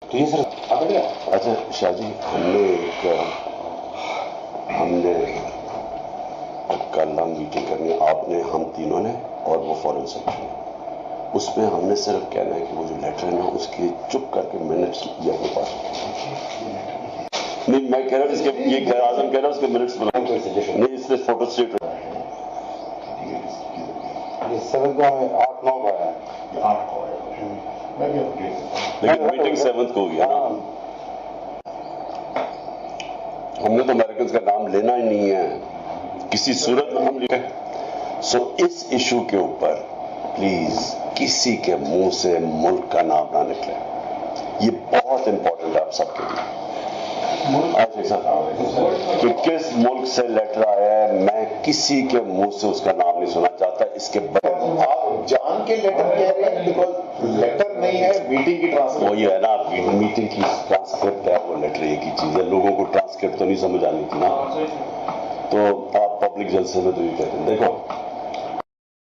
تو یہ سر اچھا شاہ جی ہم نے کل ہم میٹنگ کرنی آپ نے ہم تینوں نے اور وہ فورن سیکٹری اس میں ہم نے صرف کہنا ہے کہ وہ جو لیٹر ہے نا اس کے چپ کر کے منٹس یہ اپنے پاس نہیں میں کہہ رہا ہوں اس کے یہ اعظم کہہ رہا ہوں اس کے منٹس بناؤں نہیں اس سے فوٹو اسٹیٹ سیونتھ کو ہمیں 8-9 کا ہے لیکن میٹنگ 7 کو ہوئی ہے نا ہم نے تو امریکنز کا نام لینا ہی نہیں ہے کسی صورت میں ہم لکھیں سو اس ایشو کے اوپر پلیز کسی کے منہ سے ملک کا نام نہ نکلے یہ بہت امپورٹنٹ ہے آپ سب کے لیے کہ کس ملک سے لیٹر آیا ہے میں کسی کے منہ سے اس کا نام نہیں سنا چاہتا اس کے بغیر آپ جان کے لیٹر کہہ رہے ہیں بیکاز لیٹر نہیں ہے میٹنگ کی ٹرانسکرپٹ وہ یہ ہے نا میٹنگ کی ٹرانسکرپٹ ہے وہ لیٹر ایک ہی چیز ہے لوگوں کو ٹرانسکرپٹ تو نہیں سمجھ آنی تھی نا تو آپ پبلک جلسے میں تو یہ کہتے ہیں دیکھو